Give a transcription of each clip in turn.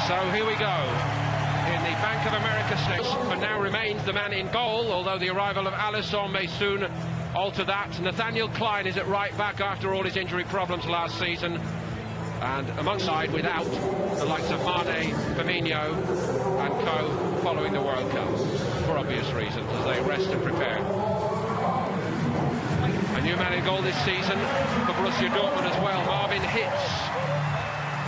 So here we go. In the Bank of America stakes, for now remains the man in goal, although the arrival of Alisson may soon alter that. Nathaniel Klein is at right back after all his injury problems last season, and alongside without the likes of Mane, Firmino and co following the World Cup, for obvious reasons, as they rest and prepare. A new man in goal this season for Borussia Dortmund as well, Marvin Hitz,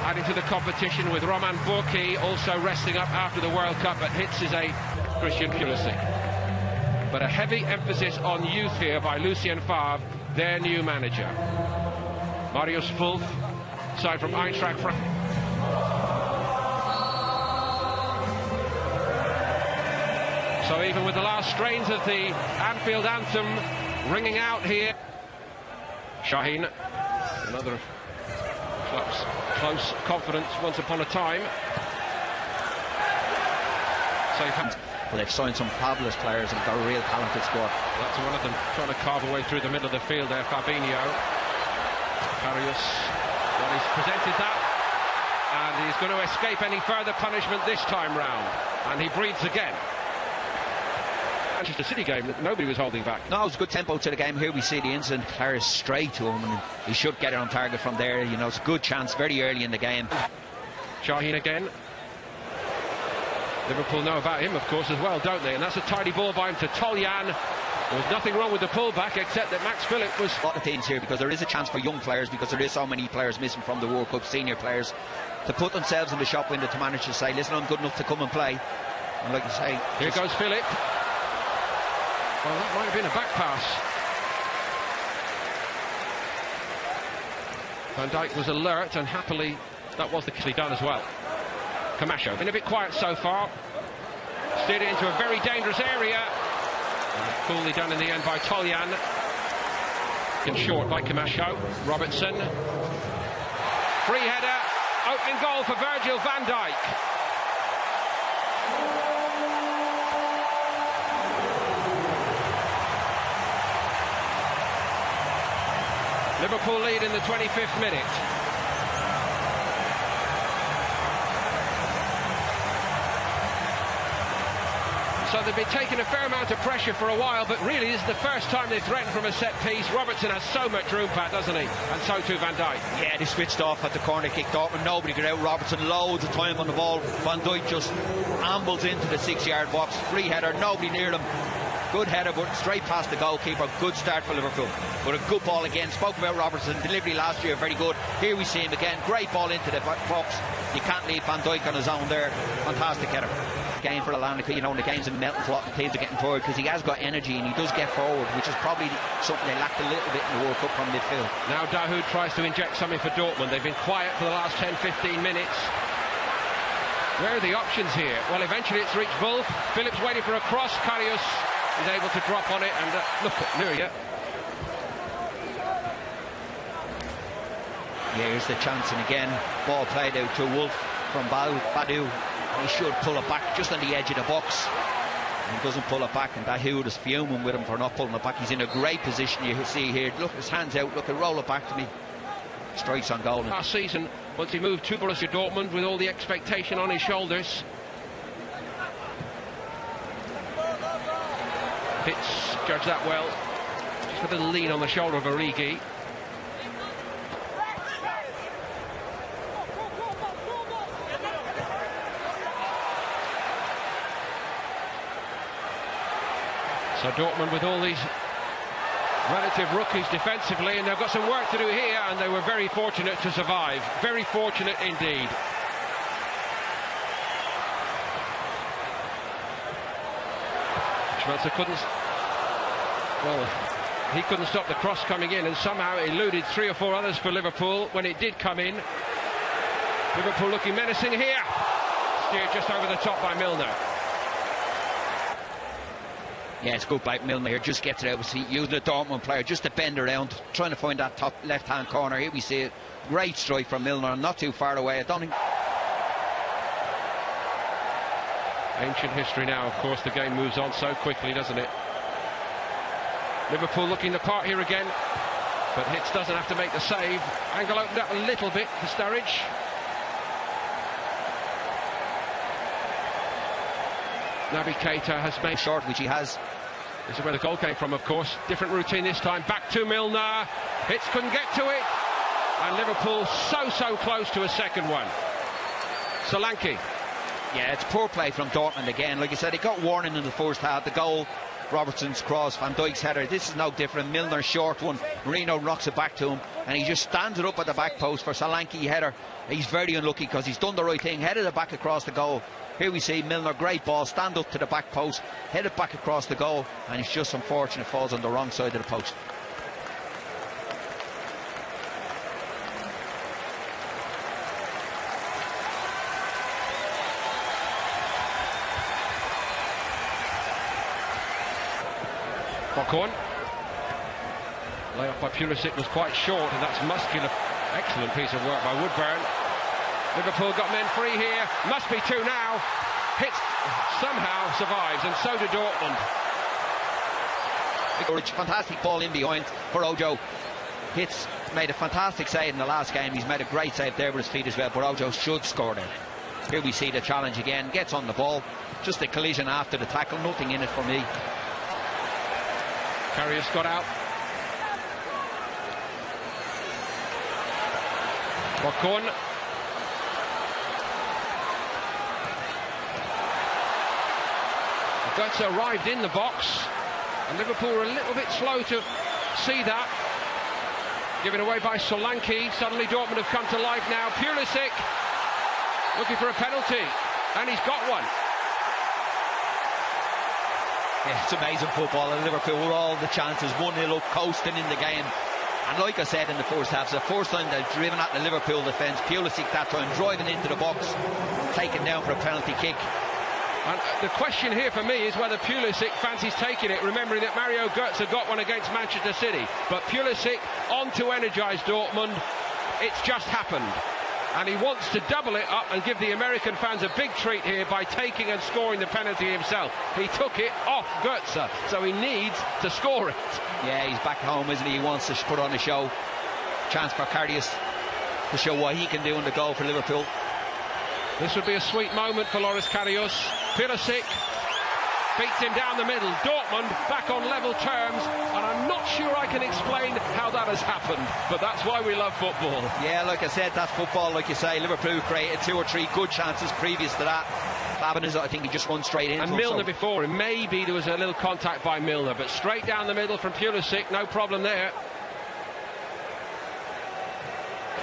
adding to the competition with Roman Burki also resting up after the World Cup, but Hitz is a Christian Pulisic. But a heavy emphasis on youth here by Lucien Favre, their new manager. Marius Wolf, side from Eintracht Frankfurt. So even with the last strains of the Anfield anthem ringing out here, Shaheen, another close confidence once upon a time. Well, they've signed some fabulous players and got a real talented squad. That's one of them trying to carve away through the middle of the field there, Fabinho. Karius, well, he's presented that, and he's going to escape any further punishment this time round, and he breathes again. Manchester City game that nobody was holding back. No, it was a good tempo to the game. Here we see the incident. Karius straight to him, and he should get it on target from there. You know, it's a good chance very early in the game. Shaheen again. Liverpool know about him, of course, as well, don't they? And that's a tidy ball by him to Toljan. There was nothing wrong with the pullback, except that Max Philip was... A lot of things here, because there is a chance for young players, because there is so many players missing from the World Cup, senior players, to put themselves in the shop window to manage to say, listen, I'm good enough to come and play. And like you say... Here goes Philip. Well, that might have been a back pass. Van Dijk was alert, and happily that was the done as well. Camacho, been a bit quiet so far. Steered it into a very dangerous area. Coolly done in the end by Toljan. In short by Camacho. Robertson. Free header. Opening goal for Virgil van Dijk. Liverpool lead in the 25th minute. So they've been taking a fair amount of pressure for a while, but really this is the first time they've threatened from a set piece. Robertson has so much room, Pat, doesn't he? And so too Van Dijk. Yeah, they switched off at the corner kick. Dortmund, nobody got out. Robertson loads of time on the ball. Van Dijk just ambles into the 6-yard box. Free header, nobody near them. Good header, but straight past the goalkeeper. Good start for Liverpool. But a good ball again. Spoke about Robertson. Delivery last year, very good. Here we see him again. Great ball into the box. You can't leave Van Dijk on his own there. Fantastic header. Game for Atlanta, you know, in the games in melting pot, the teams are getting forward because he has got energy and he does get forward, which is probably something they lacked a little bit in the World Cup from midfield. Now Dahoud tries to inject something for Dortmund. They've been quiet for the last 10-15 minutes. Where are the options here? Well, eventually it's reached Wolf. Phillips waiting for a cross. Karius is able to drop on it, and look at Nuria. Here's the chance, and again, ball played out to Wolf from Badu. He should pull it back just on the edge of the box. He doesn't pull it back, and Dahoud is fuming with him for not pulling it back. He's in a great position, you see here. Look, his hands out. Look, roll it back to me. Strikes on goal. Last season, once he moved to Borussia Dortmund with all the expectation on his shoulders. Hitz judged that well. Just with a little lean on the shoulder of Origi. So Dortmund with all these relative rookies defensively, and they've got some work to do here, and they were very fortunate to survive. Very fortunate indeed. Schmelzer he couldn't stop the cross coming in, and somehow it eluded 3 or 4 others for Liverpool when it did come in. Liverpool looking menacing here. Steered just over the top by Milner. Yeah, it's good by Milner here, just gets it out. We see using a Dortmund player just to bend around, trying to find that top left-hand corner. Here we see it. Great strike from Milner, not too far away. I don't think... Ancient history now, of course. The game moves on so quickly, doesn't it? Liverpool looking the part here again, but Hitz doesn't have to make the save. Angle opened up a little bit for Sturridge. Naby Keita has made short, which he has. This is where the goal came from, of course. Different routine this time. Back to Milner. Hitz couldn't get to it. And Liverpool so close to a second one. Solanke. Yeah, it's poor play from Dortmund again. Like I said, he got warning in the first half. The goal, Robertson's cross, Van Dijk's header. This is no different. Milner's short one. Marino knocks it back to him, and he just stands it up at the back post for Solanke header. He's very unlucky because he's done the right thing. Headed it back across the goal. Here we see Milner, great ball, stand up to the back post, head it back across the goal, and it's just unfortunate, falls on the wrong side of the post. Popcorn. Layoff by Pulisic was quite short, and that's muscular. Excellent piece of work by Woodburn. Liverpool got men free here. Must be two now. Hitz somehow survives, and so did Dortmund. Fantastic ball in behind for Ojo. Hitz made a fantastic save in the last game. He's made a great save there with his feet as well, but Ojo should score there. Here we see the challenge again. Gets on the ball. Just a collision after the tackle. Nothing in it for me. Karius got out. Popcorn. Götze arrived in the box, and Liverpool were a little bit slow to see that. Given away by Solanke. Suddenly Dortmund have come to life now. Pulisic looking for a penalty, and he's got one. Yeah, it's amazing football, and Liverpool with all the chances, 1-0 up, coasting in the game. And like I said in the first half, it's the first time they've driven at the Liverpool defence. Pulisic that time driving into the box, taken down for a penalty kick. And the question here for me is whether Pulisic fancies taking it, remembering that Mario Götze got one against Manchester City. But Pulisic on to energise Dortmund. It's just happened. And he wants to double it up and give the American fans a big treat here by taking and scoring the penalty himself. He took it off Götze, so he needs to score it. Yeah, he's back home, isn't he? He wants to put on a show. Chance for Karius to show what he can do in the goal for Liverpool. This would be a sweet moment for Loris Karius. Pulisic beats him down the middle. Dortmund back on level terms, and I'm not sure I can explain how that has happened, but that's why we love football. Yeah, like I said, that's football, like you say. Liverpool created 2 or 3 good chances previous to that. Babin, I think he just won straight in. And Milner before him, maybe there was a little contact by Milner, but straight down the middle from Pulisic, no problem there.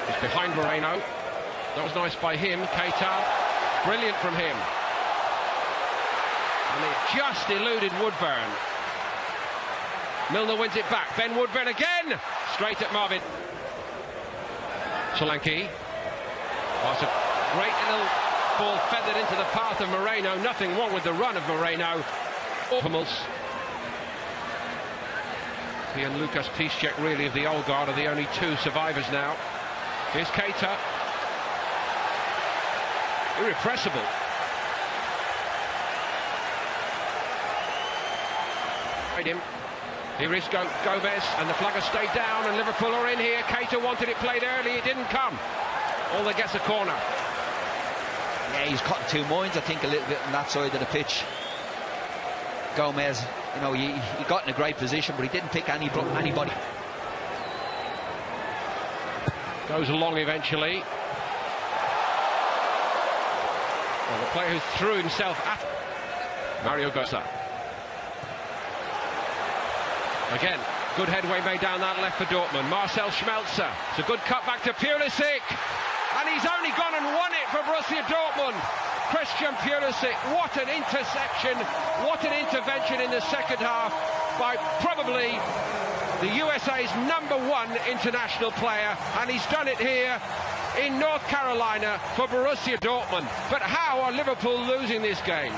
It's behind Moreno. That was nice by him. Keita, brilliant from him. And it just eluded Woodburn. Milner wins it back. Ben Woodburn again. Straight at Marvin. Solanke. Oh, it's a great little ball feathered into the path of Moreno. Nothing wrong with the run of Moreno. Hummels. He and Lucas Piszczek, really, of the old guard, are the only 2 survivors now. Here's Keita. Irrepressible. Him. Here is Gomez, and the flag has stayed down, and Liverpool are in here. Keita wanted it played early, it didn't come. All that gets a corner. Yeah, he's caught 2 minds, I think, a little bit on that side of the pitch. Gomez, you know, he got in a great position, but he didn't pick anybody. Goes along eventually. Well, the player who threw himself at Mario Götze. Again, good headway made down that left for Dortmund. Marcel Schmelzer. It's a good cut back to Pulisic. And he's only gone and won it for Borussia Dortmund. Christian Pulisic. What an interception. What an intervention in the second half by probably the USA's #1 international player. And he's done it here in North Carolina for Borussia Dortmund. But how are Liverpool losing this game?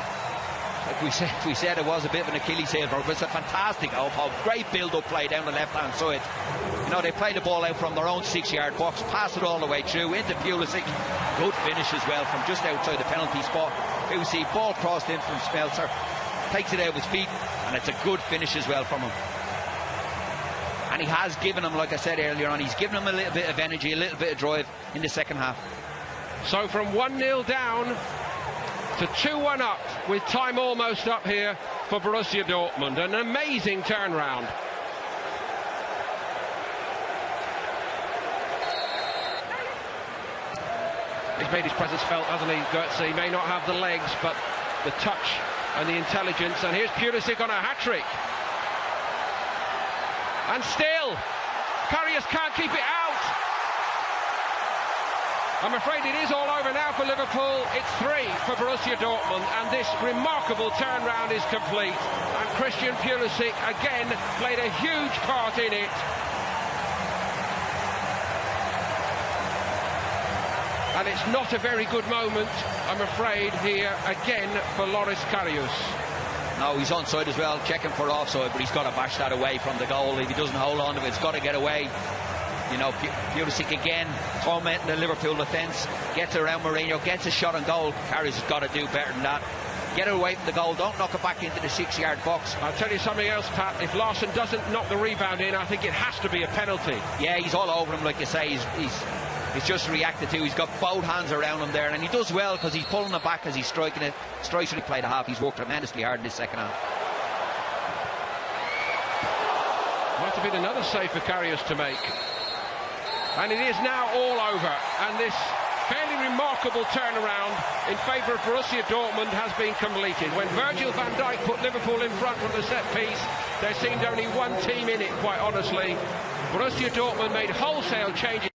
Like we said it was a bit of an Achilles heel, but it's a fantastic outpost. Great build-up play down the left-hand side. You know, they play the ball out from their own 6-yard box, pass it all the way through into Pulisic. Good finish as well from just outside the penalty spot. Here we see ball crossed in from Schmelzer, takes it out with his feet, and it's a good finish as well from him. And he has given him, like I said earlier on, he's given him a little bit of energy, a little bit of drive in the second half. So from 1-0 down, to 2-1 up with time almost up here for Borussia Dortmund. An amazing turnaround. He's made his presence felt, hasn't he, Götze? He may not have the legs, but the touch and the intelligence. And here's Pulisic on a hat-trick. And still, Karius can't keep it out. I'm afraid it is all over now for Liverpool. It's 3 for Borussia Dortmund, and this remarkable turnaround is complete. And Christian Pulisic again played a huge part in it. And it's not a very good moment, I'm afraid, here again for Loris Karius. No, he's onside as well, checking for offside, but he's got to bash that away from the goal. If he doesn't hold on to it, it's got to get away. You know, Pulisic again tormenting the Liverpool defence, gets around Mourinho, gets a shot on goal. Karius has got to do better than that. Get it away from the goal, don't knock it back into the 6-yard box. I'll tell you something else, Pat. If Larsson doesn't knock the rebound in, I think it has to be a penalty. Yeah, he's all over him, like you say. He's just reacted to. He's got both hands around him there, and he does well because he's pulling it back as he's striking it. Strikes when he played a half. He's worked tremendously hard in this second half. Might have been another save for Karius to make. And it is now all over, and this fairly remarkable turnaround in favour of Borussia Dortmund has been completed. When Virgil van Dijk put Liverpool in front from the set piece, there seemed only one team in it, quite honestly. Borussia Dortmund made wholesale changes.